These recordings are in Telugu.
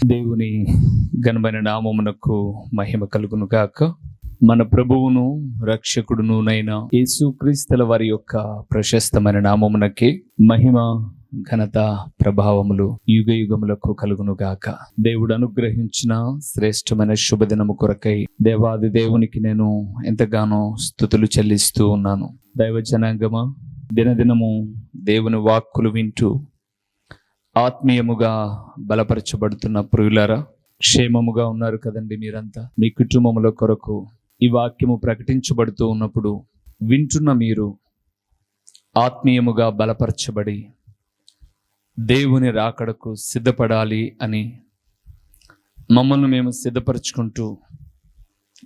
దేవుని ఘనమైన నామమునకు మహిమ కలుగును గాక. మన ప్రభువును రక్షకుడునునైన యేసుక్రీస్తుల వారి యొక్క ప్రశస్తమైన నామమునకే మహిమ, ఘనత, ప్రభావములు యుగ యుగములకు కలుగును గాక. దేవుడు అనుగ్రహించిన శ్రేష్టమైన శుభదినము కొరకై దేవాది దేవునికి నేను ఎంతగానో స్తుతులు చెల్లిస్తూ ఉన్నాను. దైవ జనాంగమా, దినదినము దేవుని వాక్కులు వింటూ ఆత్మీయముగా బలపరచబడుతున్న ప్రియులారా, క్షేమముగా ఉన్నారు కదండి. మీరంతా మీ కుటుంబముల కొరకు ఈ వాక్యము ప్రకటించబడుతూ ఉన్నప్పుడు వింటున్న మీరు ఆత్మీయముగా బలపరచబడి దేవుని రాకడకు సిద్ధపడాలి అని మమ్మల్ని మేము సిద్ధపరచుకుంటూ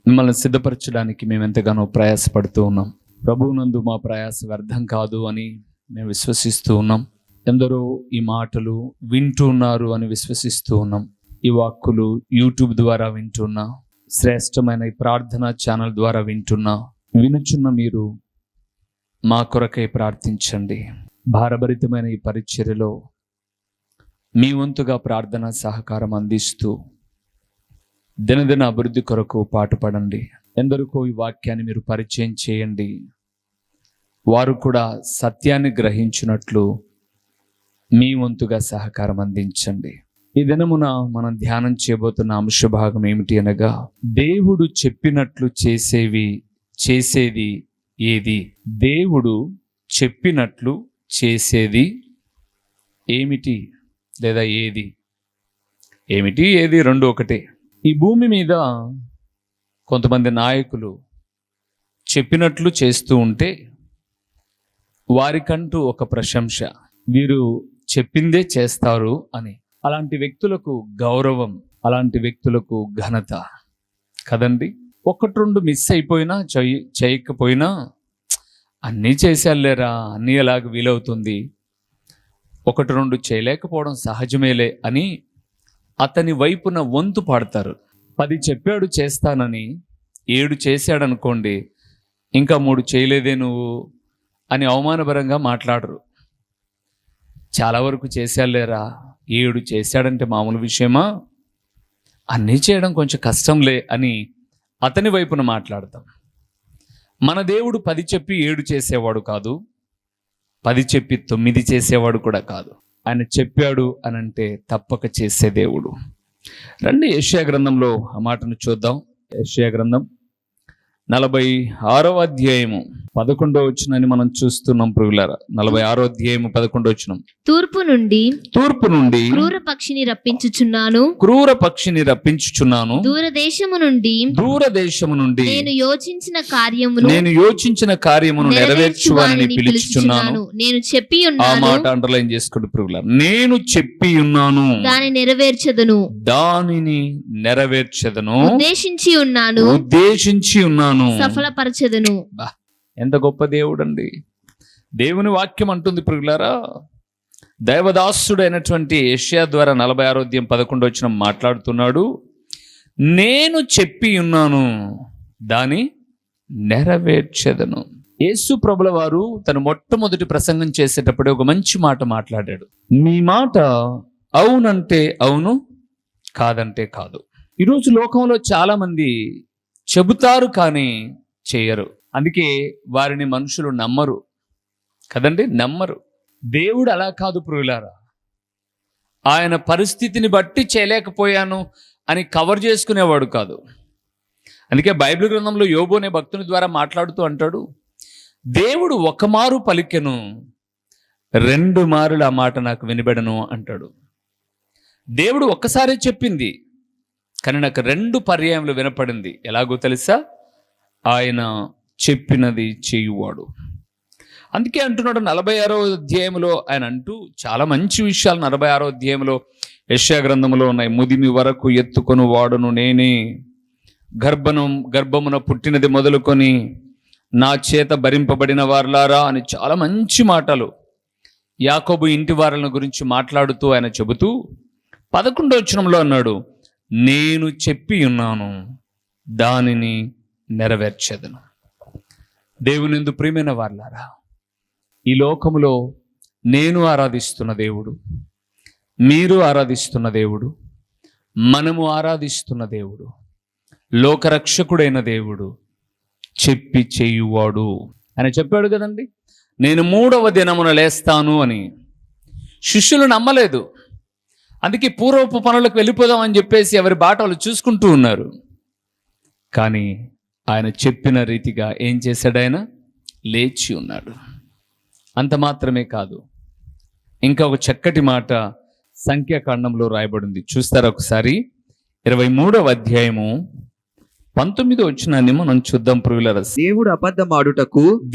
మిమ్మల్ని సిద్ధపరచడానికి మేము ఎంతగానో ప్రయాసపడుతూ ఉన్నాం. ప్రభువునందు మా ప్రయాస వ్యర్థం కాదు అని మేము విశ్వసిస్తూ ఉన్నాం. ఎందరో ఈ మాటలు వింటూ ఉన్నారు అని విశ్వసిస్తూ ఉన్నాం. ఈ వాక్కులు యూట్యూబ్ ద్వారా వింటున్నా, శ్రేష్టమైన ఈ ప్రార్థనా ఛానల్ ద్వారా వింటున్నా, వినుచున్న మీరు మా కొరకై ప్రార్థించండి. భారభరితమైన ఈ పరిచర్యలో మీ వంతుగా ప్రార్థన సహకారం అందిస్తూ దినదిన అభివృద్ధి కొరకు పాటుపడండి. ఎందరికో ఈ వాక్యాన్ని మీరు పరిచయం చేయండి. వారు కూడా సత్యాన్ని గ్రహించినట్లు మీ వంతుగా సహకారం అందించండి. ఈ దినమున మనం ధ్యానం చేయబోతున్న అంశ భాగం ఏమిటి అనగా, దేవుడు చెప్పినట్లు చేసేది ఏది? దేవుడు చెప్పినట్లు చేసేది ఏమిటి లేదా ఏది? ఏమిటి ఏది రెండు ఒకటే. ఈ భూమి మీద కొంతమంది నాయకులు చెప్పినట్లు చేస్తూ ఉంటే వారికంటూ ఒక ప్రశంస, వీరు చెప్పిందే చేస్తారు అని. అలాంటి వ్యక్తులకు గౌరవం, అలాంటి వ్యక్తులకు ఘనత కదండి. ఒకటి రెండు మిస్ అయిపోయినా చేయకపోయినా అన్నీ చేసేళ్ళేరా, అన్నీ ఎలాగ వీలవుతుంది, ఒకటి రెండు చేయలేకపోవడం సహజమేలే అని అతని వైపున వంతు పాడతారు. 10 చెప్పాడు చేస్తానని 7 చేశాడనుకోండి, ఇంకా 3 చేయలేదే నువ్వు అని అవమానపరంగా మాట్లాడరు. చాలా వరకు చేశాలేరా, 7 చేశాడంటే మామూలు విషయమా, అన్నీ చేయడం కొంచెం కష్టంలే అని అతని వైపున మాట్లాడతాం. మన దేవుడు 10 చెప్పి 7 చేసేవాడు కాదు, 10 చెప్పి 9 చేసేవాడు కూడా కాదు. ఆయన చెప్పాడు అనంటే తప్పక చేసే దేవుడు. రండి యెషయా గ్రంథంలో ఆ మాటను చూద్దాం. యెషయా గ్రంథం 46వ అధ్యాయము 11వ వచనాన్ని మనం చూస్తున్నాం ప్రియులారా. 46వ అధ్యాయము 11వ వచనం. తూర్పు నుండి క్రూర పక్షిని రప్పించుచున్నాను, దూరదేశము నుండి నేను యోచించిన కార్యమును నెరవేర్చువాని పిలుచుచున్నాను. నేను చెప్పి ఉన్నాను. ఆ మాట అండర్లైన్ చేసుకోండి ప్రియులారా. నేను చెప్పి ఉన్నాను, దానిని నెరవేర్చెదను, ఉద్దేశించి ఉన్నాను, సఫలపరచెదను. ఎంత గొప్ప దేవుడు అండి. దేవుని వాక్యం అంటుంది ప్రియులారా, దైవదాసుడైనటువంటి యెషయా ద్వారా 46వ అధ్యాయం 11వ వచనం మాట్లాడుతున్నాడు. నేను చెప్పి ఉన్నాను, దాని నెరవేర్చెదను. యేసు ప్రభుల వారు తన మొట్టమొదటి ప్రసంగం చేసేటప్పుడే ఒక మంచి మాట మాట్లాడాడు. మీ మాట అవునంటే అవును, కాదంటే కాదు. ఈరోజు లోకంలో చాలా మంది చెబుతారు కానీ చేయరు. అందుకే వారిని మనుషులు నమ్మరు కదండి, నమ్మరు. దేవుడు అలా కాదు ప్రియులారా. ఆయన పరిస్థితిని బట్టి చేయలేకపోయాను అని కవర్ చేసుకునేవాడు కాదు. అందుకే బైబిల్ గ్రంథంలో యోబు అనే భక్తుని ద్వారా మాట్లాడుతూ అంటాడు, దేవుడు ఒక మారు పలికెను, 2 మారులు ఆ మాట నాకు వినబడను అంటాడు. దేవుడు ఒక్కసారే చెప్పింది కానీ నాకు 2 పర్యాయములు వినపడింది. ఎలాగో తెలుసా? ఆయన చెప్పినది చేయువాడు. అందుకే అంటున్నాడు 46వ అధ్యాయంలో ఆయన అంటూ చాలా మంచి విషయాలు 46వ అధ్యాయంలో యెషయా గ్రంథంలో ఉన్నాయి. ముదిమి వరకు ఎత్తుకొని వాడును నేనే, గర్భమున పుట్టినది మొదలుకొని నా చేత భరింపబడిన వారులారా అని చాలా మంచి మాటలు యాకోబు ఇంటి వారల గురించి మాట్లాడుతూ ఆయన చెబుతూ 11వ వచనంలో అన్నాడు, నేను చెప్పి ఉన్నాను, దానిని నెరవేర్చెదను. దేవునిందు ప్రియమైన వారలారా, ఈ లోకములో నేను ఆరాధిస్తున్న దేవుడు, మీరు ఆరాధిస్తున్న దేవుడు మనము ఆరాధిస్తున్న దేవుడు, లోకరక్షకుడైన దేవుడు, చెప్పి చేయువాడు అని చెప్పాడు కదండి. నేను 3వ దినమున లేస్తాను అని. శిష్యులు నమ్మలేదు. అందుకే పూర్వపు పనులకు వెళ్ళిపోదామని చెప్పేసి ఎవరి బాటలు చూసుకుంటూ ఉన్నారు. కానీ ఆయన చెప్పిన రీతిగా ఏం చేశాడు? ఆయన లేచి ఉన్నాడు. అంత మాత్రమే కాదు, ఇంకా ఒక చక్కటి మాట సంఖ్యాకాండంలో రాయబడింది. చూస్తారా ఒకసారి? 23వ అధ్యాయము 19వ వచనాన్ని మనం చూద్దాం ప్రియులారా.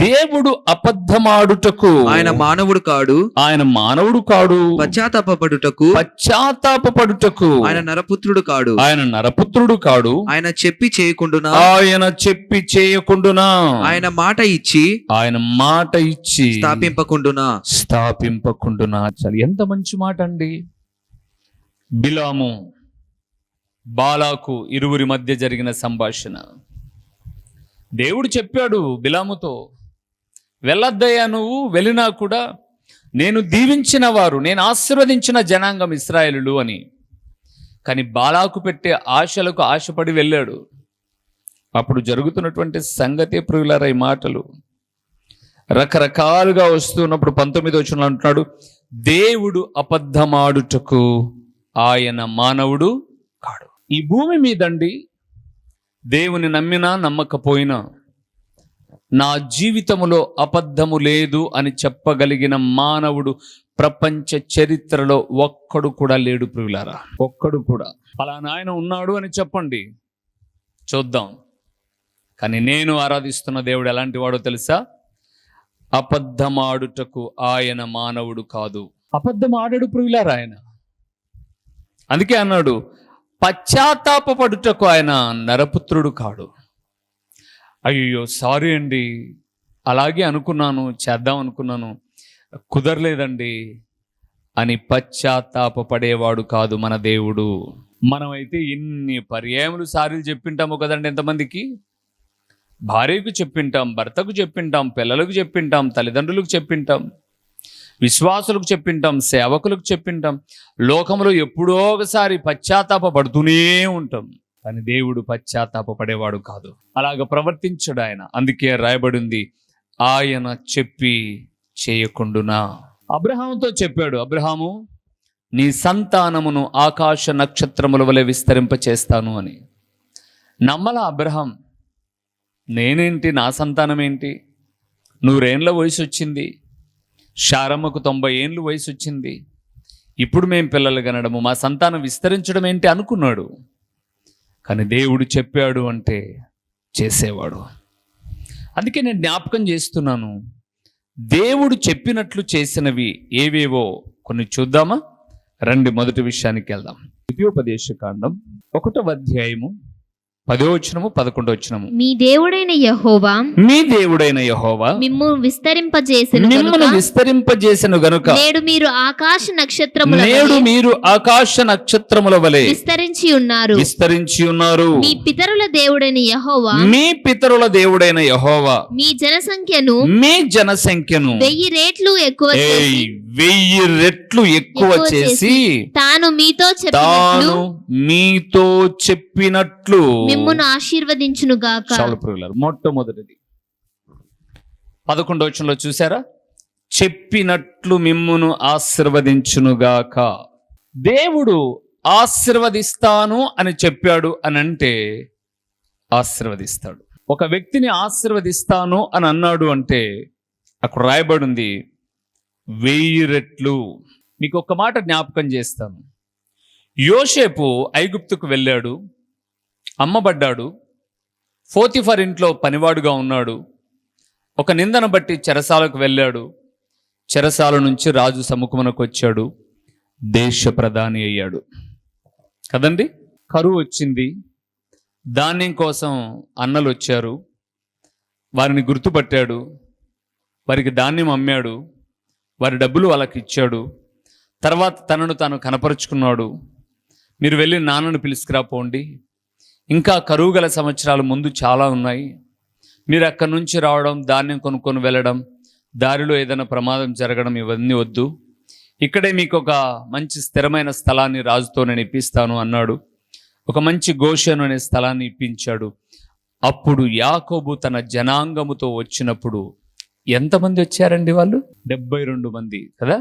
దేవుడు అబద్ధమాడుటకు ఆయన మానవుడు కాడు, పశ్చాత్తాపపడుటకు ఆయన నరపుత్రుడు కాడు, ఆయన చెప్పి చేయకుండునా, ఆయన మాట ఇచ్చి స్థాపింపకుండునా. చాలా ఎంత మంచి మాట అండి. బిలాము బాలాకు ఇరువురి మధ్య జరిగిన సంభాషణ. దేవుడు చెప్పాడు బిలాముతో, వెళ్ళొద్దయ్యా, నువ్వు వెళ్ళినా కూడా నేను దీవించిన వారు, నేను ఆశీర్వదించిన జనాంగం ఇశ్రాయేలులు అని. కానీ బాలాకు పెట్టే ఆశలకు ఆశపడి వెళ్ళాడు. అప్పుడు జరుగుతున్నటువంటి సంగతి ప్రియులారా ఈ మాటలు రకరకాలుగా వస్తున్నప్పుడు 19వ వచనంలో అంటున్నాడు, దేవుడు అబద్ధమాడుటకు ఆయన మానవుడు కాడు. ఈ భూమి మీదండి దేవుని నమ్మినా నమ్మకపోయినా నా జీవితములో అబద్ధము లేదు అని చెప్పగలిగిన మానవుడు ప్రపంచ చరిత్రలో ఒక్కడు కూడా లేడు ప్రియులారా. ఒక్కడు కూడా. ఫలానా ఆయన ఉన్నాడు అని చెప్పండి, చూద్దాం. కానీ నేను ఆరాధిస్తున్న దేవుడు ఎలాంటి వాడో తెలుసా? అబద్ధమాడుటకు ఆయన మానవుడు కాదు. అబద్ధం ఆడడు ప్రియులారా ఆయన. అందుకే అన్నాడు, పశ్చాత్తాపపడుటకు ఆయన నరపుత్రుడు కాడు. అయ్యో సారీ అండి, అలాగే అనుకున్నాను, చేద్దాం అనుకున్నాను, కుదరలేదండి అని పశ్చాత్తాపపడేవాడు కాదు మన దేవుడు. మనమైతే ఎన్ని పర్యాయములు సారీలు చెప్పింటామో కదండి. ఎంతమందికి? భార్యకు చెప్పింటాం, భర్తకు చెప్పింటాం, పిల్లలకు చెప్పింటాం, తల్లిదండ్రులకు చెప్పింటాం, విశ్వాసులకు చెప్పింటాం, సేవకులకు చెప్పింటాం. లోకంలో ఎప్పుడో ఒకసారి పశ్చాత్తాపడుతూనే ఉంటాం. కానీ దేవుడు పశ్చాత్తాపడేవాడు కాదు. అలాగ ప్రవర్తించడు ఆయన. అందుకే రాయబడింది, ఆయన చెప్పి చేయకుండునా. అబ్రహాముతో చెప్పాడు, అబ్రహాము నీ సంతానమును ఆకాశ నక్షత్రముల వలె విస్తరింపచేస్తాను అని. నమ్మల అబ్రహాం. నేనేంటి, నా సంతానం ఏంటి? 100 ఏండ్ల వయసు వచ్చింది, శారమ్మకు 90 ఏండ్లు వయసు వచ్చింది, ఇప్పుడు మేం పిల్లలు కనడము, మా సంతానం విస్తరించడం ఏంటి అనుకున్నాడు. కానీ దేవుడు చెప్పాడు అంటే చేసేవాడు. అందుకే నేను జ్ఞాపకం చేస్తున్నాను, దేవుడు చెప్పినట్లు చేసినవి ఏవేవో కొన్ని చూద్దామా? రండి, మొదటి విషయానికి వెళ్దాం. ద్వితీయోపదేశకాండం 1వ అధ్యాయము 10వ వచనము 11వ వచనము. మీ దేవుడైన యెహోవా మిమ్మును విస్తరింపజేసెను గనుక నేడు మీరు ఆకాశ నక్షత్రముల వలె విస్తరించి ఉన్నారు. మీ పితరుల దేవుడైన యెహోవా మీ జనసంఖ్యను 1000 రెట్లు ఎక్కువ చేసి తాను మీతో చెప్పినట్లు మిమ్మును ఆశీర్వదించును గాక. చాలు ప్రియులారా, మొట్టమొదటిది 11వ వచనంలో చూసారా? చెప్పినట్లు మిమ్మును ఆశీర్వదించునుగాక. దేవుడు ఆశీర్వదిస్తాను అని చెప్పాడు అని అంటే ఆశీర్వదిస్తాడు. ఒక వ్యక్తిని ఆశీర్వదిస్తాను అని అన్నాడు అంటే అక్కడ రాయబడింది 1000 రెట్లు. మీకు ఒక మాట జ్ఞాపకం చేస్తాను. యోసేపు ఐగుప్తుకు వెళ్ళాడు, అమ్మబడ్డాడు, పోతిఫర్ ఇంట్లో పనివాడుగా ఉన్నాడు. ఒక నిందను బట్టి చెరసాలకు వెళ్ళాడు. చెరసాల నుంచి రాజు సముఖమునకు వచ్చాడు, దేశ ప్రధాని అయ్యాడు కదండి. కరువు వచ్చింది, ధాన్యం కోసం అన్నలు వచ్చారు, వారిని గుర్తుపట్టాడు, వారికి ధాన్యం అమ్మాడు, వారి డబ్బులు వాళ్ళకి ఇచ్చాడు. తర్వాత తనను తాను కనపరుచుకున్నాడు, మీరు వెళ్ళి నాన్నను పిలుచుకురాపోండి, ఇంకా కరువు గల సంవత్సరాలు ముందు చాలా ఉన్నాయి, మీరు అక్కడి నుంచి రావడం, ధాన్యం కొనుక్కొని వెళ్ళడం, దారిలో ఏదైనా ప్రమాదం జరగడం ఇవన్నీ వద్దు, ఇక్కడే మీకు ఒక మంచి స్థిరమైన స్థలాన్ని రాజుతో నేను ఇప్పిస్తాను అన్నాడు. ఒక మంచి గోషెను అనే స్థలాన్ని ఇప్పించాడు. అప్పుడు యాకోబు తన జనాంగముతో వచ్చినప్పుడు ఎంతమంది వచ్చారండి? వాళ్ళు 72 మంది కదా.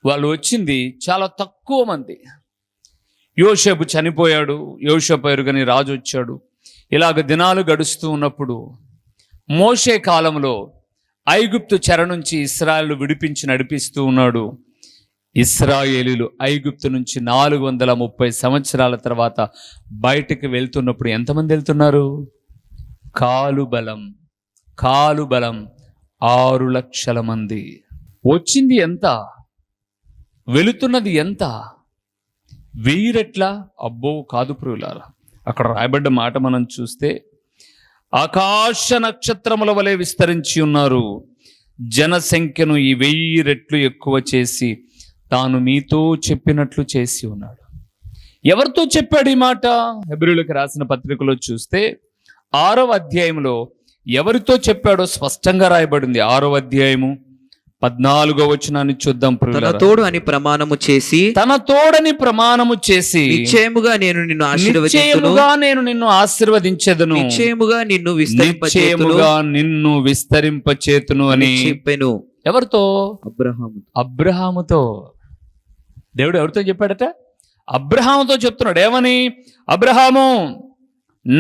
వాళ్ళు వచ్చింది చాలా తక్కువ మంది. యోసేపు చనిపోయాడు, యోసేపు ఎరుగని రాజు వచ్చాడు. ఇలాగ దినాలు గడుస్తూ ఉన్నప్పుడు మోషే కాలంలో ఐగుప్తు చెర నుంచి ఇశ్రాయేలు విడిపించి నడిపిస్తూ ఉన్నాడు. ఇశ్రాయేలీలు ఐగుప్తు నుంచి 430 సంవత్సరాల తర్వాత బయటకు వెళ్తున్నప్పుడు ఎంతమంది వెళ్తున్నారు? కాలు బలం 6 లక్షల మంది. వచ్చింది ఎంత? వెళుతున్నది ఎంత? 1000 రెట్ల? అబ్బో కాదు ప్రియులారా. అక్కడ రాయబడ్డ మాట మనం చూస్తే ఆకాశ నక్షత్రముల వలె విస్తరించి ఉన్నారు. జనసంఖ్యను ఈ 1000 రెట్లు ఎక్కువ చేసి తాను మీతో చెప్పినట్లు చేసి ఉన్నాడు. ఎవరితో చెప్పాడు ఈ మాట? హెబ్రీయులకు రాసిన పత్రికలో చూస్తే 6వ అధ్యాయంలో ఎవరితో చెప్పాడో స్పష్టంగా రాయబడింది. 6వ అధ్యాయము 14వ వచనాన్ని చూద్దాం. తన తోడు అని ప్రమాణము చేసి, నిశ్చయముగా నేను నిన్ను ఆశీర్వదించెదను, నిశ్చయముగా నిన్ను విస్తరింపచేతును అని చెప్పెను. ఎవరితో? అబ్రహాముతో. దేవుడు ఎవరితో చెప్పాడట? అబ్రహాముతో చెప్తున్నాడు. ఏమని? అబ్రహాము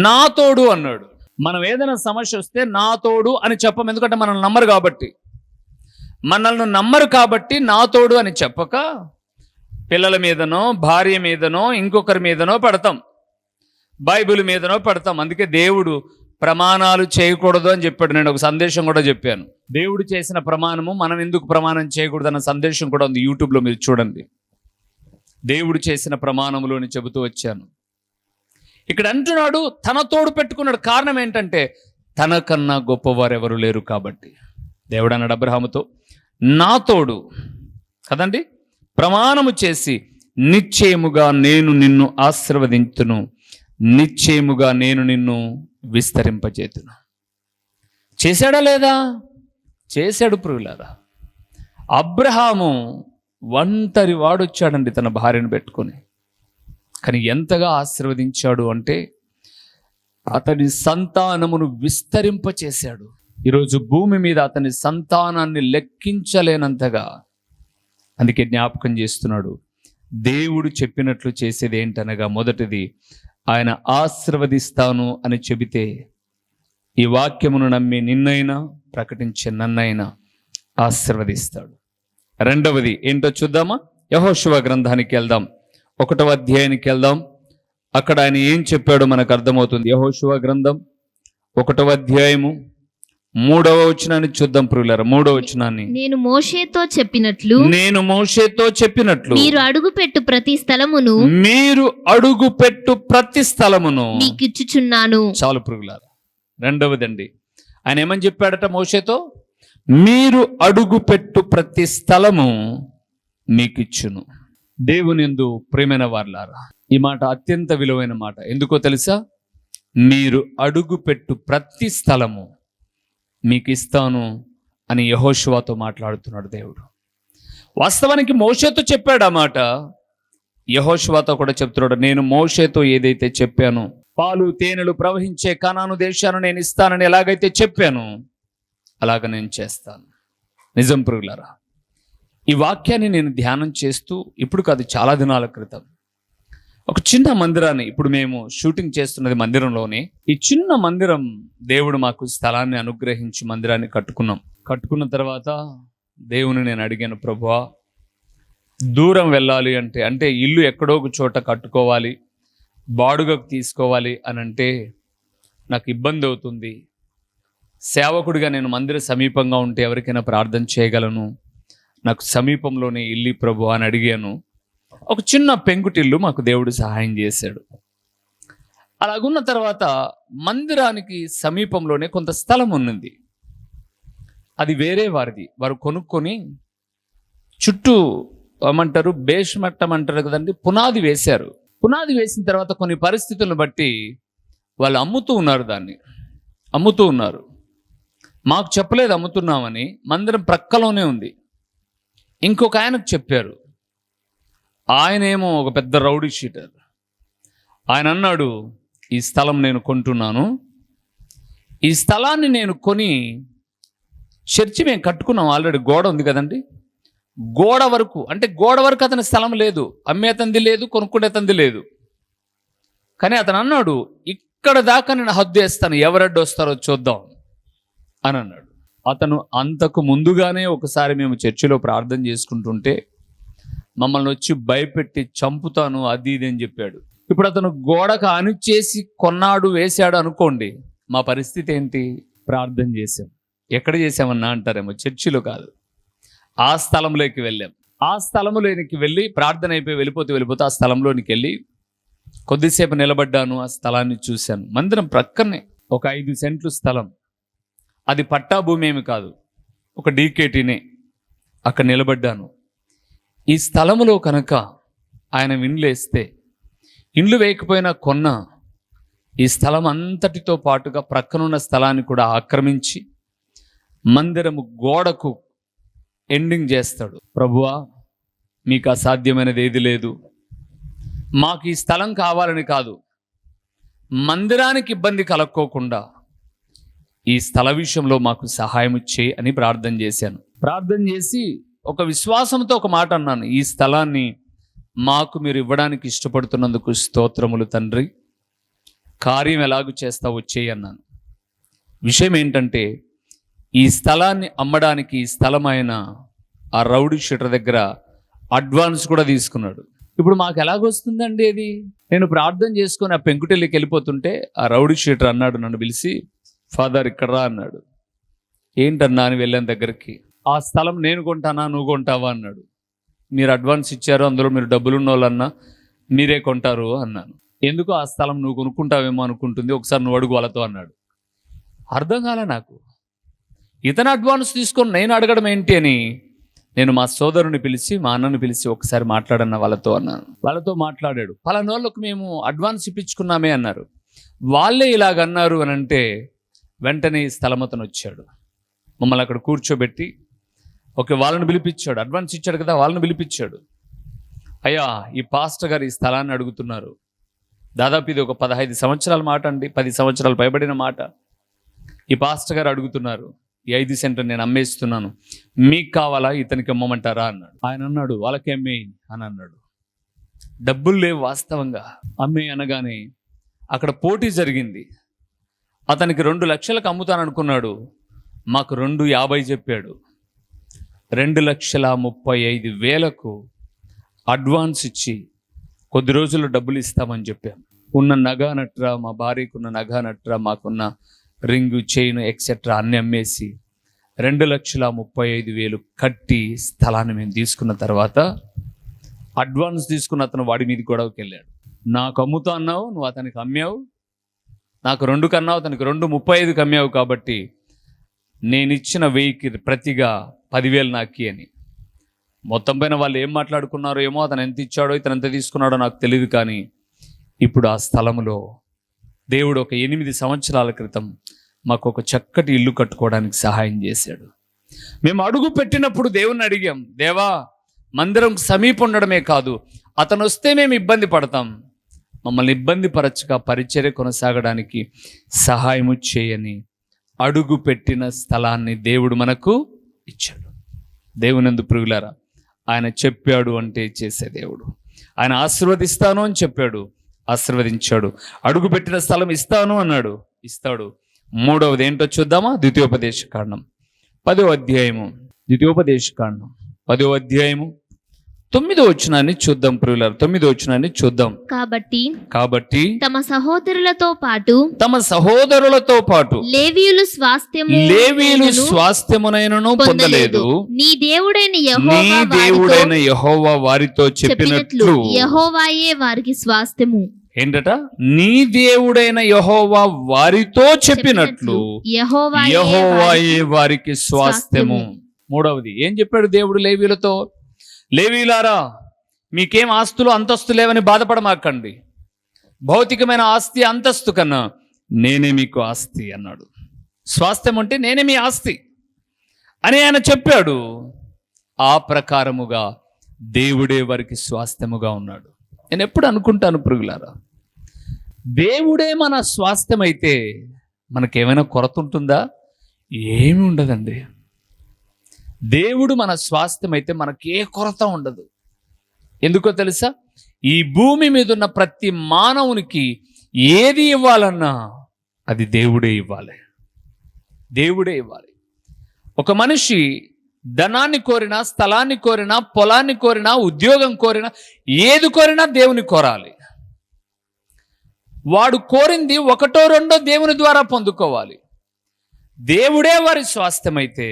నా తోడు అన్నాడు. మనం ఏదైనా సమస్య వస్తే నా తోడు అని చెప్పం, ఎందుకంటే మనల్ని నమ్మరు కాబట్టి. నా తోడు అని చెప్పక పిల్లల మీదనో, భార్య మీదనో, ఇంకొకరి మీదనో పడతాం, బైబిల్ మీదనో పడతాం. అందుకే దేవుడు ప్రమాణాలు చేయకూడదు అని చెప్పాడు. నేను ఒక సందేశం కూడా చెప్పాను. దేవుడు చేసిన ప్రమాణము మనం ఎందుకు ప్రమాణం చేయకూడదు అన్న సందేశం కూడా ఉంది, యూట్యూబ్లో మీరు చూడండి. దేవుడు చేసిన ప్రమాణములోని చెబుతూ వచ్చాను. ఇక్కడ అంటున్నాడు తన తోడు పెట్టుకున్నాడు. కారణం ఏంటంటే తనకన్నా గొప్పవారు ఎవరు లేరు కాబట్టి. దేవుడు అన్నాడు అబ్రహాముతో, నా తోడు కదండి, ప్రమాణము చేసి నిశ్చయముగా నేను నిన్ను ఆశీర్వదించును, నిశ్చయముగా నేను నిన్ను విస్తరింపచేతును. చేశాడా లేదా? చేశాడు ప్రియులారా. అబ్రహాము ఒంటరి వాడొచ్చాడండి తన భార్యను పెట్టుకొని. కానీ ఎంతగా ఆశీర్వదించాడు అంటే అతని సంతానమును విస్తరింపచేశాడు. ఈరోజు భూమి మీద అతని సంతానాన్ని లెక్కించలేనంతగా. అందుకే జ్ఞాపకం చేస్తున్నాడు, దేవుడు చెప్పినట్లు చేసేది ఏంటనగా మొదటిది ఆయన ఆశీర్వదిస్తాను అని చెబితే ఈ వాక్యమును నమ్మి నిన్నైనా ప్రకటించే నన్నైనా ఆశీర్వదిస్తాడు. రెండవది ఏంటో చూద్దామా? యెహోషువ గ్రంథానికి వెళ్దాం, 1వ అధ్యాయానికి వెళ్దాం. అక్కడ ఆయన ఏం చెప్పాడో మనకు అర్థమవుతుంది. యెహోషువ గ్రంథం 1వ అధ్యాయము 3వ వచనాన్ని చూద్దాం ప్రియులారా. 3వ వచనాన్ని, నేను మోషేతో చెప్పినట్లు మీరు అడుగుపెట్టు ప్రతి స్థలమును మీకిచ్చుచున్నాను. చాలు ప్రియులారా. రెండవదండి, ఆయన ఏమని చెప్పాడట మోషేతో? మీరు అడుగుపెట్టు ప్రతి స్థలము మీకిచ్చును. దేవుని యందు ప్రియమైన వారలారా, ఈ మాట అత్యంత విలువైన మాట. ఎందుకో తెలుసా? మీరు అడుగుపెట్టు ప్రతి స్థలము మీకు ఇస్తాను అని యెహోషువతో మాట్లాడుతున్నాడు దేవుడు. వాస్తవానికి మోషేతో చెప్పాడు ఆ మాట, యెహోషువతో కూడా చెప్తున్నాడు. నేను మోషేతో ఏదైతే చెప్పానో, పాలు తేనెలు ప్రవహించే కనాను దేశాన్ని నేను ఇస్తానని ఎలాగైతే చెప్పాను అలాగ నేను చేస్తాను. నిజం ప్రియులారా, ఈ వాక్యాన్ని నేను ధ్యానం చేస్తూ ఇప్పుడు కాదు, చాలా దినాల క్రితం ఒక చిన్న మందిరాన్ని, ఇప్పుడు మేము షూటింగ్ చేస్తున్నది మందిరంలోనే, ఈ చిన్న మందిరం దేవుడు మాకు స్థలాన్ని అనుగ్రహించి మందిరాన్ని కట్టుకున్న తర్వాత దేవుని నేను అడిగాను, ప్రభువా దూరం వెళ్ళాలి అంటే ఇల్లు ఎక్కడో ఒక చోట కట్టుకోవాలి, బాడుగకు తీసుకోవాలి అని అంటే నాకు ఇబ్బంది అవుతుంది. సేవకుడిగా నేను మందిర సమీపంగా ఉంటే ఎవరికైనా ప్రార్థన చేయగలను, నాకు సమీపంలోనే ఇల్లు ప్రభువా అని అడిగాను. ఒక చిన్న పెంకుటిల్లు మాకు దేవుడు సహాయం చేశాడు. అలాగున్న తర్వాత మందిరానికి సమీపంలోనే కొంత స్థలం ఉన్నది. అది వేరే వారిది. వారు కొనుక్కొని చుట్టూ ఏమంటారు, బేస్మట్టం అంటారు కదండి, పునాది వేశారు. పునాది వేసిన తర్వాత కొన్ని పరిస్థితులను బట్టి వాళ్ళు అమ్ముతూ ఉన్నారు. మాకు చెప్పలేదు అమ్ముతున్నామని. మందిరం ప్రక్కలోనే ఉంది. ఇంకొక ఆయనకు చెప్పారు. ఆయనేమో ఒక పెద్ద రౌడీ షీటర్. ఆయన అన్నాడు, ఈ స్థలం నేను కొంటున్నాను, ఈ స్థలాన్ని నేను కొని చర్చి మేము కట్టుకున్నాం, ఆల్రెడీ గోడ ఉంది కదండి, గోడ వరకు, అంటే గోడ వరకు అతని స్థలం లేదు, అమ్మేతంది లేదు, కొనుక్కునేతంది లేదు. కానీ అతను అన్నాడు, ఇక్కడ దాకా నేను హద్దు వేస్తాను, ఎవరడ్డు వస్తారో చూద్దాం అని అన్నాడు. అతను అంతకు ముందుగానే ఒకసారి మేము చర్చిలో ప్రార్థన చేసుకుంటుంటే మమ్మల్ని వచ్చి భయపెట్టి చంపుతాను అది ఇది అని చెప్పాడు. ఇప్పుడు అతను గోడకు అణిచేసి కొన్నాడు, వేశాడు అనుకోండి, మా పరిస్థితి ఏంటి? ప్రార్థన చేశాం. ఎక్కడ చేసామన్నా అంటారేమో, చర్చిలో కాదు, ఆ స్థలంలోకి వెళ్ళాం. ఆ స్థలంలోనికి వెళ్ళి ప్రార్థన అయిపోయి వెళ్ళిపోతే ఆ స్థలంలోనికి వెళ్ళి కొద్దిసేపు నిలబడ్డాను, ఆ స్థలాన్ని చూశాను. మందిరం ప్రక్కనే ఒక 5 సెంట్లు స్థలం, అది పట్టా భూమి ఏమి కాదు, ఒక డీకేటీనే. అక్కడ నిలబడ్డాను. ఈ స్థలములో కనుక ఆయన ఇండ్లేస్తే, ఇండ్లు వేయకపోయినా కొన్న ఈ స్థలం అంతటితో పాటుగా ప్రక్కనున్న స్థలాన్ని కూడా ఆక్రమించి మందిరము గోడకు ఎండింగ్ చేస్తాడు. ప్రభువా, మీకు అసాధ్యమైనది ఏది లేదు, మాకు ఈ స్థలం కావాలని కాదు, మందిరానికి ఇబ్బంది కలక్కోకుండా ఈ స్థల విషయంలో మాకు సహాయం చేయి అని ప్రార్థన చేశాను. ప్రార్థన చేసి ఒక విశ్వాసంతో ఒక మాట అన్నాను, ఈ స్థలాన్ని మాకు మీరు ఇవ్వడానికి ఇష్టపడుతున్నందుకు స్తోత్రములు తండ్రి, కార్యం ఎలాగూ చేస్తావో చేయి అన్నాను. విషయం ఏంటంటే, ఈ స్థలాన్ని అమ్మడానికి ఈ స్థలం ఆయన ఆ రౌడీ షీటర్ దగ్గర అడ్వాన్స్ కూడా తీసుకున్నాడు. ఇప్పుడు మాకు ఎలాగొస్తుందండి అది? నేను ప్రార్థన చేసుకొని ఆ పెంకుటెల్లికి వెళ్ళిపోతుంటే ఆ రౌడీ షీటర్ అన్నాడు, నన్ను పిలిచి, ఫాదర్ ఇక్కడ రా అన్నాడు. ఏంటన్నా అని వెళ్ళాను దగ్గరికి. ఆ స్థలం నేను కొంటానా, నువ్వు కొంటావా అన్నాడు. మీరు అడ్వాన్స్ ఇచ్చారు, అందులో మీరు డబ్బులు ఉన్న వాళ్ళన్నా మీరే కొంటారు అన్నాను. ఎందుకు ఆ స్థలం నువ్వు కొనుక్కుంటావేమో అనుకుంటుంది, ఒకసారి నువ్వు అడుగు వాళ్ళతో అన్నాడు. అర్థం కాలే నాకు. ఇతను అడ్వాన్స్ తీసుకొని నేను అడగడం ఏంటి అని నేను మా సోదరుని పిలిచి, మా అన్నను పిలిచి ఒకసారి మాట్లాడన్న వాళ్ళతో అన్నాను. వాళ్ళతో మాట్లాడాడు. పలానోళ్ళకు మేము అడ్వాన్స్ ఇప్పించుకున్నామే అన్నారు. వాళ్ళే ఇలాగన్నారు అని అంటే వెంటనే ఈ స్థలం అతను వచ్చాడు, మమ్మల్ని అక్కడ కూర్చోబెట్టి వాళ్ళని పిలిపించాడు. అడ్వాన్స్ ఇచ్చాడు కదా, వాళ్ళని పిలిపించాడు. అయ్యా, ఈ పాస్టర్ గారు ఈ స్థలాన్ని అడుగుతున్నారు, దాదాపు ఇది ఒక 15 సంవత్సరాల మాట అండి, 10 సంవత్సరాలు పైబడిన మాట. ఈ పాస్టర్ గారు అడుగుతున్నారు, ఈ 5 సెంట్లు నేను అమ్మేస్తున్నాను, మీకు కావాలా, ఇతనికి అమ్మమంటారా అన్నాడు. ఆయన అన్నాడు, వాళ్ళకి అమ్మేయి అని అన్నాడు. డబ్బులు లేవు వాస్తవంగా. అమ్మే అనగానే అక్కడ పోటీ జరిగింది. అతనికి 2 లక్షలకు అమ్ముతాననుకున్నాడు, మాకు 2,50 చెప్పాడు. 2,35,000 అడ్వాన్స్ ఇచ్చి కొద్ది రోజుల్లో డబ్బులు ఇస్తామని చెప్పాం. ఉన్న నగా నట్రా, మా భార్యకున్న నగా నట్రా, మాకున్న రింగు, చైన్ ఎక్సెట్రా అన్ని అమ్మేసి 2,35,000 కట్టి స్థలాన్ని మేము తీసుకున్న తర్వాత అడ్వాన్స్ తీసుకున్న అతను వాడి మీద గొడవకి వెళ్ళాడు. నాకు అమ్ముతా అన్నావు, నువ్వు అతనికి అమ్మావు, నాకు 2 కన్నావు, అతనికి 2,35 అమ్మావు, కాబట్టి నేను ఇచ్చిన 1000కి ప్రతిగా 10,000 నాకి అని. మొత్తం పైన వాళ్ళు ఏం మాట్లాడుకున్నారో ఏమో, అతను ఎంత ఇచ్చాడో ఇతను ఎంత తీసుకున్నాడో నాకు తెలియదు. కానీ ఇప్పుడు ఆ స్థలంలో దేవుడు ఒక 8 సంవత్సరాల క్రితం మాకు ఒక చక్కటి ఇల్లు కట్టుకోవడానికి సహాయం చేశాడు. మేము అడుగు పెట్టినప్పుడు దేవుణ్ణి అడిగాం, దేవా, మందిరం సమీపం ఉండడమే కాదు, అతను వస్తే మేము ఇబ్బంది పడతాం, మమ్మల్ని ఇబ్బంది పరచగా పరిచర్య కొనసాగడానికి సహాయము చేయని అడుగు పెట్టిన స్థలాన్ని దేవుడు మనకు ఇచ్చాడు. దేవునందు ప్రియులారా, ఆయన చెప్పాడు అంటే చేసే దేవుడు. ఆయన ఆశీర్వదిస్తాను అని చెప్పాడు, ఆశీర్వదించాడు. అడుగు పెట్టిన స్థలం ఇస్తాను అన్నాడు, ఇస్తాడు. 3వది ఏంటో చూద్దామా? ద్వితీయోపదేశకాండం 10వ అధ్యాయము. ద్వితీయోపదేశకాండం 10వ అధ్యాయము 9వ వచనాన్ని చూద్దాం ప్రియులారా. 9వ వచనాన్ని చూద్దాం. కాబట్టి తమ సహోదరులతో పాటు లేవీయులు స్వాస్థ్యమునైనను పొందలేదు, నీ దేవుడైన యెహోవా వారితో చెప్పినట్లు యెహోవాయే వారికి స్వాస్థ్యము. ఏంటట? నీ దేవుడైన యెహోవా వారితో చెప్పినట్లు యెహోవాయే వారికి స్వాస్థ్యము. 3వది ఏం చెప్పాడు దేవుడు లేవీయులతో? లేవీయులారా, మీకేం ఆస్తులు అంతస్తు లేవని బాధపడమాకండి, భౌతికమైన ఆస్తి అంతస్తు కన్నా నేనే మీకు ఆస్తి అన్నాడు. స్వాస్థ్యం అంటే నేనే మీ ఆస్తి అని ఆయన చెప్పాడు. ఆ ప్రకారముగా దేవుడే వారికి స్వాస్థ్యముగా ఉన్నాడు. నేను ఎప్పుడు అనుకుంటాను ప్రియులారా, దేవుడే మన స్వాస్థ్యం అయితే మనకేమైనా కొరత ఉంటుందా? ఏమీ ఉండదండి. దేవుడు మన స్వాస్థ్యం అయితే మనకి ఏ కొరత ఉండదు. ఎందుకో తెలుసా? ఈ భూమి మీద ఉన్న ప్రతి మానవునికి ఏది ఇవ్వాలన్నా అది దేవుడే ఇవ్వాలి. దేవుడే ఇవ్వాలి. ఒక మనిషి ధనాన్ని కోరినా, స్థలాన్ని కోరినా, పొలాన్ని కోరినా, ఉద్యోగం కోరినా, ఏది కోరినా దేవుని కోరాలి. వాడు కోరింది ఒకటో రెండో దేవుని ద్వారా పొందుకోవాలి. దేవుడే వారి స్వాస్థ్యమైతే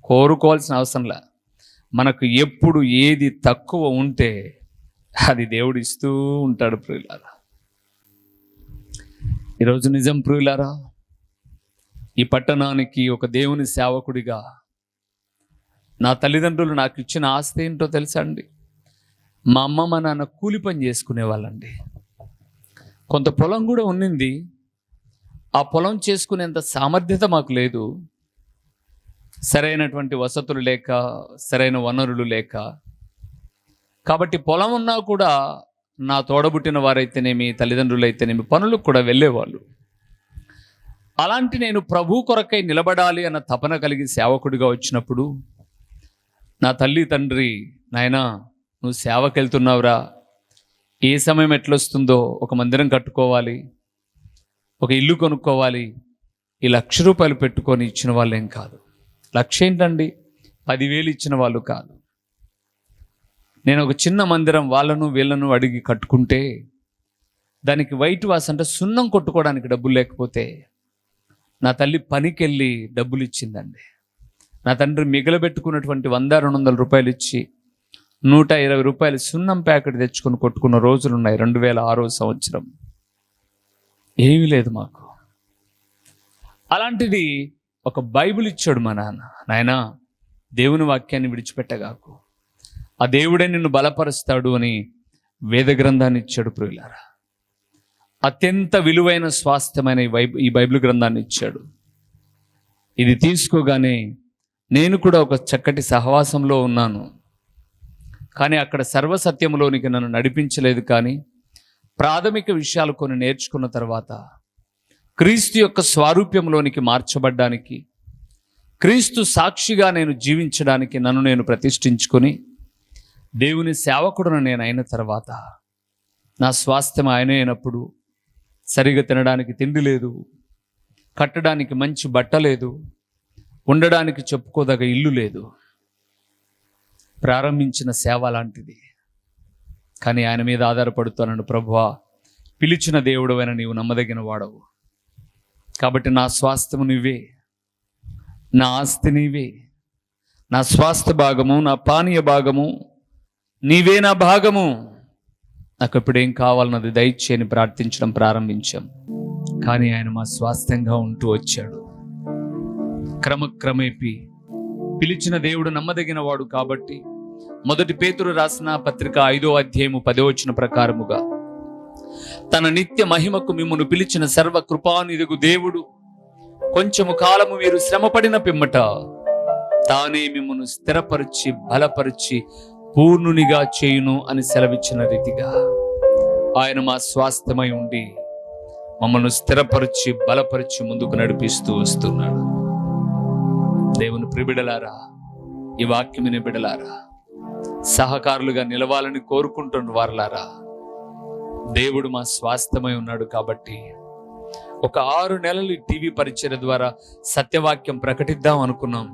కోరుకోవాల్సిన అవసరంలా. మనకు ఎప్పుడు ఏది తక్కువ ఉంటే అది దేవుడు ఇస్తూ ఉంటాడు. ప్రియులారా, ఈరోజు నిజం ప్రియులారా, ఈ పట్టణానికి ఒక దేవుని సేవకుడిగా నా తల్లిదండ్రులు నాకు ఇచ్చిన ఆస్తి ఏంటో తెలుసా అండి? మా అమ్మ మా నాన్న కూలి పని చేసుకునే వాళ్ళండి. కొంత పొలం కూడా ఉన్నింది. ఆ పొలం చేసుకునేంత సామర్థ్యత మాకు లేదు. సరైనటువంటి వసతులు లేక, సరైన వనరులు లేక, కాబట్టి పొలం ఉన్నా కూడా నా తోడబుట్టిన వారైతేనేమి, తల్లిదండ్రులు అయితేనేమి పనులకు కూడా వెళ్ళేవాళ్ళు. అలాంటి నేను ప్రభు కొరకై నిలబడాలి అన్న తపన కలిగి సేవకుడిగా వచ్చినప్పుడు నా తల్లి తండ్రి, నాయనా నువ్వు సేవకి వెళ్తున్నావురా, ఏ సమయం ఎట్లొస్తుందో ఒక మందిరం కట్టుకోవాలి, ఒక ఇల్లు కొనుక్కోవాలి, ఈ 1,00,000 రూపాయలు పెట్టుకొని ఇచ్చిన వాళ్ళేం కాదు. 1,00,000 ఏంటండి, 10,000 ఇచ్చిన వాళ్ళు కాదు. నేను ఒక చిన్న మందిరం వాళ్ళను వీళ్ళను అడిగి కట్టుకుంటే దానికి వైట్ వాష్ అంటే సున్నం కొట్టుకోవడానికి డబ్బులు లేకపోతే నా తల్లి పనికి వెళ్ళి డబ్బులు ఇచ్చిందండి. నా తండ్రి మిగలబెట్టుకున్నటువంటి 100-200 రూపాయలు ఇచ్చి 120 రూపాయలు సున్నం ప్యాకెట్ తెచ్చుకొని కొట్టుకున్న రోజులున్నాయి. 2006 సంవత్సరం. ఏమీ లేదు మాకు. అలాంటిది ఒక బైబిల్ ఇచ్చాడు మా నాన్న. నాయనా దేవుని వాక్యాన్ని విడిచిపెట్టగాకు, ఆ దేవుడే నిన్ను బలపరుస్తాడు అని వేద గ్రంథాన్ని ఇచ్చాడు. ప్రియులారా, అత్యంత విలువైన స్వాస్థ్యమైన ఈ బైబిల్ గ్రంథాన్ని ఇచ్చాడు. ఇది తీసుకోగానే నేను కూడా ఒక చక్కటి సహవాసంలో ఉన్నాను. కానీ అక్కడ సర్వసత్యంలోనికి నన్ను నడిపించలేదు. కానీ ప్రాథమిక విషయాలు కొన్ని నేర్చుకున్న తర్వాత క్రీస్తు యొక్క స్వారూప్యంలోనికి మార్చబడ్డానికి, క్రీస్తు సాక్షిగా నేను జీవించడానికి నన్ను నేను ప్రతిష్ఠించుకొని దేవుని సేవకుడును నేను అయిన తర్వాత నా స్వాస్థ్యం ఆయనే అయినప్పుడు సరిగా తినడానికి తిండి లేదు, కట్టడానికి మంచి బట్ట లేదు, ఉండడానికి చెప్పుకోదగ ఇల్లు లేదు. ప్రారంభించిన సేవ లాంటిది. కానీ ఆయన మీద ఆధారపడుతున్నాను. ప్రభువా, పిలిచిన దేవుడవైన నీవు నమ్మదగిన వాడవు కాబట్టి నా స్వాస్థ్యము నీవే, నా ఆస్తి నీవే, నా స్వాస్థ్య భాగము, నా పానీయ భాగము నీవే, నా భాగము. నాకు ఎప్పుడేం కావాలన్నది దయచేయని ప్రార్థించడం ప్రారంభించాం. కానీ ఆయన మా స్వాస్థ్యంగా ఉంటూ వచ్చాడు. క్రమక్రమేపీ పిలిచిన దేవుడు నమ్మదగిన వాడు కాబట్టి 1 పేతురు రాసిన పత్రిక 5వ అధ్యాయము 10వ వచనం ప్రకారముగా తన నిత్య మహిమకు మిమ్మును పిలిచిన సర్వ కృపానిధిగు దేవుడు కొంచెము కాలము మీరు శ్రమపడిన పిమ్మట తానే మిమ్మును స్థిరపరిచి బలపరిచి పూర్ణునిగా చేయును అని సెలవిచ్చిన రీతిగా ఆయన మా స్వాస్థ్యమై ఉండి మమ్మల్ని స్థిరపరిచి బలపరిచి ముందుకు నడిపిస్తూ వస్తున్నాడు. దేవుని ప్రిబిడలారా, ఈ వాక్యముని బిడలారా, సహకారులుగా నిలవాలని కోరుకుంటున్న వారులారా, దేవుడు మా స్వాస్థ్యమై ఉన్నాడు కాబట్టి ఒక 6 నెలలు టీవీ పరిచర్య ద్వారా సత్యవాక్యం ప్రకటిద్దాం అనుకున్నాం.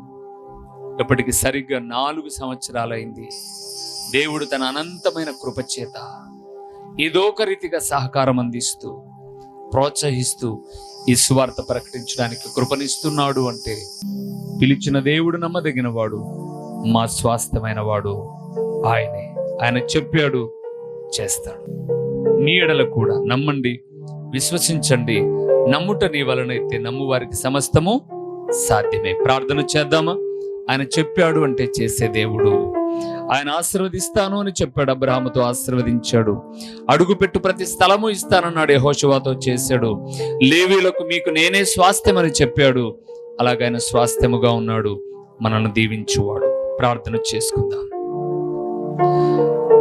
ఇప్పటికి సరిగ్గా 4 సంవత్సరాలైంది. దేవుడు తన అనంతమైన కృపచేత ఏదోక రీతిగా సహకారం అందిస్తూ ప్రోత్సహిస్తూ ఈ సువార్త ప్రకటించడానికి కృపనిస్తున్నాడు. అంటే పిలిచిన దేవుడు నమ్మదగిన వాడు, మా స్వాస్థ్యమైన వాడు ఆయనే. ఆయన చెప్పాడు, చేస్తాడు. నీ ఎడల కూడా నమ్మండి, విశ్వసించండి. నమ్ముట నీ వలనైతే నమ్ము వారికి సమస్తము సాధ్యమే. ప్రార్థన చేద్దామా? ఆయన చెప్పాడు అంటే చేసే దేవుడు. ఆయన ఆశీర్వదిస్తాను అని చెప్పాడు. అబ్రహాముతో ఆశీర్వదించాడు. అడుగుపెట్టు ప్రతి స్థలము ఇస్తానన్నాడు. యెహోషువతో చేశాడు. లేవీయులకు మీకు నేనే స్వాస్థ్యం అని చెప్పాడు. అలాగైనా స్వాస్థ్యముగా ఉన్నాడు. మనల్ని దీవించువాడు. ప్రార్థన చేసుకుందాం.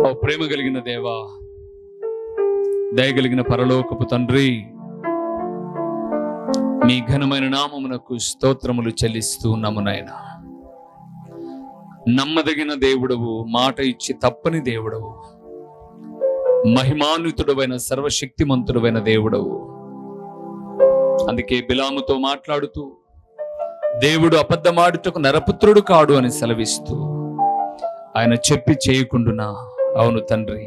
ఓ ప్రేమ కలిగిన దేవా, దయగలిగిన పరలోకపు తండ్రి, మీ ఘనమైన నామమునకు స్తోత్రములు చెల్లిస్తూ ఉన్నాము నాయనా. నమ్మదగిన దేవుడవు, మాట ఇచ్చి తప్పని దేవుడవు, మహిమాన్వితుడవైన సర్వశక్తిమంతుడవైన దేవుడవు. అందుకే బిలాముతో మాట్లాడుతూ దేవుడు అబద్ధమాడుటకు నరపుత్రుడు కాడు అని సెలవిస్తూ ఆయన చెప్పి చేయకుండునా, అవును తండ్రి,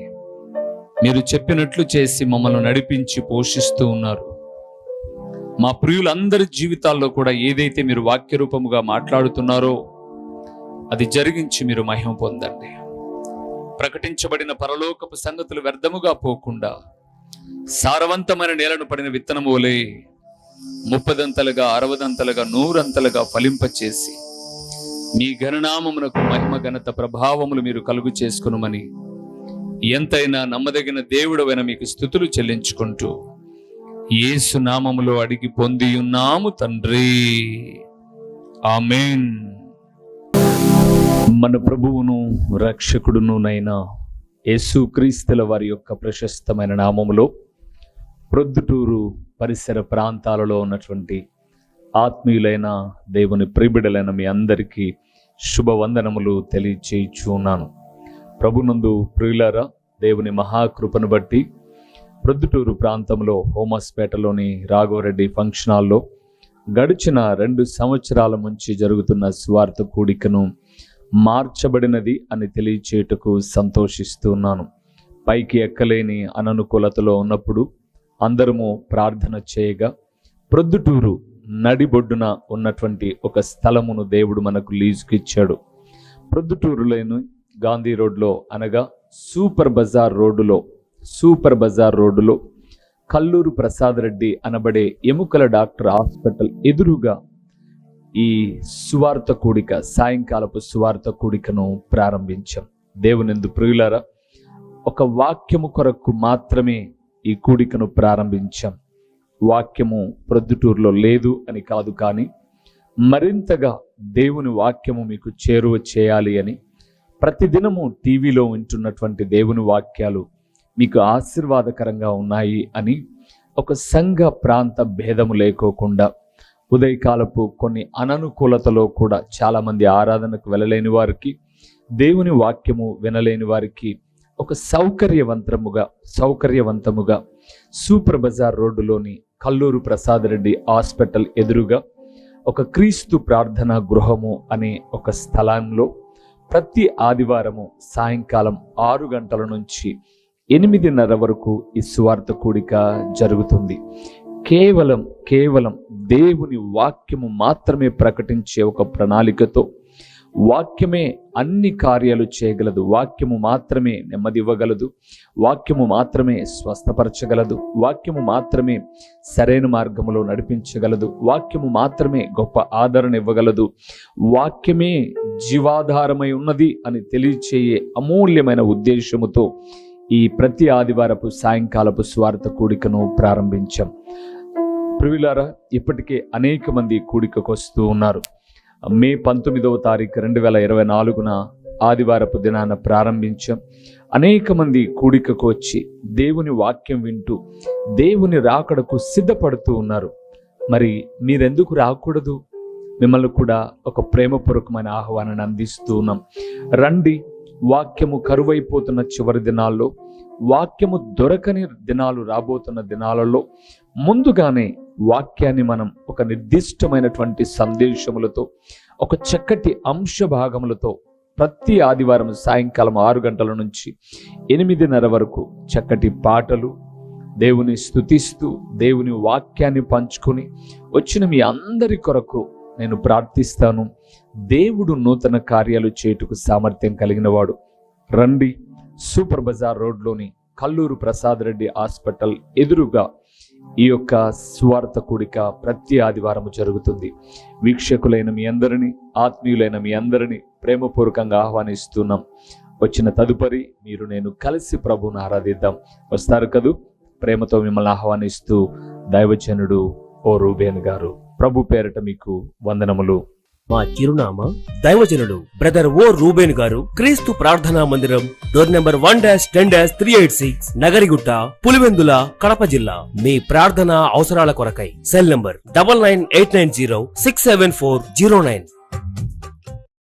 మీరు చెప్పినట్లు చేసి మమ్మల్ని నడిపించి పోషిస్తూ ఉన్నారు. మా ప్రియులందరి జీవితాల్లో కూడా ఏదైతే మీరు వాక్య రూపముగా మాట్లాడుతున్నారో అది జరిగించి మీరు మహిమ పొందండి. ప్రకటించబడిన పరలోకపు సంగతులు వ్యర్థముగా పోకుండా సారవంతమైన నేలను పడిన విత్తనము వలె 30దంతలుగా 60దంతలుగా 100అంతలుగా ఫలింపచేసి మీ ఘననామమునకు మహిమ ఘనత ప్రభావములు మీరు కలుగు చేసుకునుమని ఎంతైనా నమ్మదగిన దేవుడవైన మీకు స్తుతులు చెల్లించుకుంటూ యేసు నామములో అడిగి పొంది ఉన్నాము తండ్రి, ఆమేన్. మన ప్రభువును రక్షకుడునునైనా యేసుక్రీస్తుల వారి యొక్క ప్రశస్తమైన నామములో ప్రొద్దుటూరు పరిసర ప్రాంతాలలో ఉన్నటువంటి ఆత్మీయులైన దేవుని ప్రియబిడ్డలైన మీ అందరికీ శుభవందనములు తెలియచేయుచున్నాను. ప్రభునందు ప్రియులారా, దేవుని మహాకృపను బట్టి ప్రొద్దుటూరు ప్రాంతంలో హోమస్పేటలోని రాఘవరెడ్డి ఫంక్షన్ హాల్లో గడిచిన 2 సంవత్సరాల నుంచి జరుగుతున్న స్వార్థ కూడికను మార్చబడినది అని తెలియచేయుటకు సంతోషిస్తున్నాను. పైకి ఎక్కలేని అననుకూలతలో ఉన్నప్పుడు అందరము ప్రార్థన చేయగా ప్రొద్దుటూరు నడిబొడ్డున ఉన్నటువంటి ఒక స్థలమును దేవుడు మనకు లీజుకి ఇచ్చాడు. ప్రొద్దుటూరులోని గాంధీ రోడ్లో అనగా సూపర్ బజార్ రోడ్డులో కల్లూరు ప్రసాద్ రెడ్డి అనబడే ఎముకల డాక్టర్ హాస్పిటల్ ఎదురుగా ఈ సువార్త కూడిక, సాయంకాలపు సువార్త కూడికను ప్రారంభించాం. దేవునిందు ప్రియులారా, ఒక వాక్యము కొరకు మాత్రమే ఈ కూడికను ప్రారంభించాం. వాక్యము ప్రొద్దుటూరులో లేదు అని కాదు, కానీ మరింతగా దేవుని వాక్యము మీకు చేరువ చేయాలి అని, ప్రతిదినము టీవీలో వింటున్నటువంటి దేవుని వాక్యాలు మీకు ఆశీర్వాదకరంగా ఉన్నాయి అని, ఒక సంఘ ప్రాంత భేదము లేకోకుండా ఉదయకాలపు కొన్ని అననుకూలతలో కూడా చాలామంది ఆరాధనకు వెళ్ళలేని వారికి, దేవుని వాక్యము వినలేని వారికి ఒక సౌకర్యవంతముగా సూపర్ బజార్ రోడ్డులోని కల్లూరు ప్రసాద్ రెడ్డి హాస్పిటల్ ఎదురుగా ఒక క్రీస్తు ప్రార్థనా గృహము అనే ఒక స్థలంలో ప్రతి ఆదివారము సాయంకాలం 6 గంటల నుంచి 8:30 వరకు ఈ సువార్త కూడిక జరుగుతుంది. కేవలం దేవుని వాక్యము మాత్రమే ప్రకటించే ఒక ప్రణాళికతో, వాక్యమే అన్ని కార్యాలు చేయగలదు, వాక్యము మాత్రమే నెమ్మది ఇవ్వగలదు, వాక్యము మాత్రమే స్వస్థపరచగలదు, వాక్యము మాత్రమే సరైన మార్గములో నడిపించగలదు, వాక్యము మాత్రమే గొప్ప ఆదరణ ఇవ్వగలదు, వాక్యమే జీవాధారమై ఉన్నది అని తెలియచేయే అమూల్యమైన ఉద్దేశముతో ఈ ప్రతి ఆదివారపు సాయంకాలపు స్వార్థ కూడికను ప్రారంభించాం. ప్రియులారా, ఇప్పటికే అనేక మంది కూడికకు వస్తూ ఉన్నారు. మే 19వ తారీఖు 2024 ఆదివారపు దినాన ప్రారంభించాం. అనేక మంది కూడికకు వచ్చి దేవుని వాక్యం వింటూ దేవుని రాకడకు సిద్ధపడుతూ ఉన్నారు. మరి మీరెందుకు రాకూడదు? మిమ్మల్ని కూడా ఒక ప్రేమపూర్వకమైన ఆహ్వానాన్ని అందిస్తూ ఉన్నాం. రండి. వాక్యము కరువైపోతున్న చివరి దినాల్లో, వాక్యము దొరకని దినాలు రాబోతున్న దినాలలో ముందుగానే వాక్యాన్ని మనం ఒక నిర్దిష్టమైనటువంటి సందేశములతో, ఒక చక్కటి అంశ భాగములతో ప్రతి ఆదివారం సాయంకాలం 6 గంటల నుంచి 8:30 వరకు చక్కటి పాటలు, దేవుని స్తుతిస్తూ దేవుని వాక్యాన్ని పంచుకొని వచ్చిన మీ అందరి కొరకు నేను ప్రార్థిస్తాను. దేవుడు నూతన కార్యాలు చేయుటకు సామర్థ్యం కలిగిన వాడు. రండి. సూపర్ బజార్ రోడ్లోని కల్లూరు ప్రసాద్ రెడ్డి హాస్పిటల్ ఎదురుగా ఈ యొక్క సువార్త కూడిక ప్రతి ఆదివారం జరుగుతుంది. వీక్షకులైన మీ అందరినీ, ఆత్మీయులైన మీ అందరినీ ప్రేమపూర్వకంగా ఆహ్వానిస్తున్నాం. వచ్చిన తదుపరి మీరు నేను కలిసి ప్రభువును ఆరాధిద్దాం. వస్తారు కదూ? ప్రేమతో మిమ్మల్ని ఆహ్వానిస్తూ దైవజనుడు ఓ రూబేన్ గారు. ప్రభు పేరట మీకు వందనములు. మా చిరునామా దైవజనుడు బ్రదర్ ఓ రూబేన్ గారు, క్రీస్తు ప్రార్థనా మందిరం, డోర్ నెంబర్ 1-10-386, నగరిగుట్ట, పులివెందుల, కడప జిల్లా. మీ ప్రార్థనా అవసరాల కొరకై సెల్ నంబర్ 9989067409.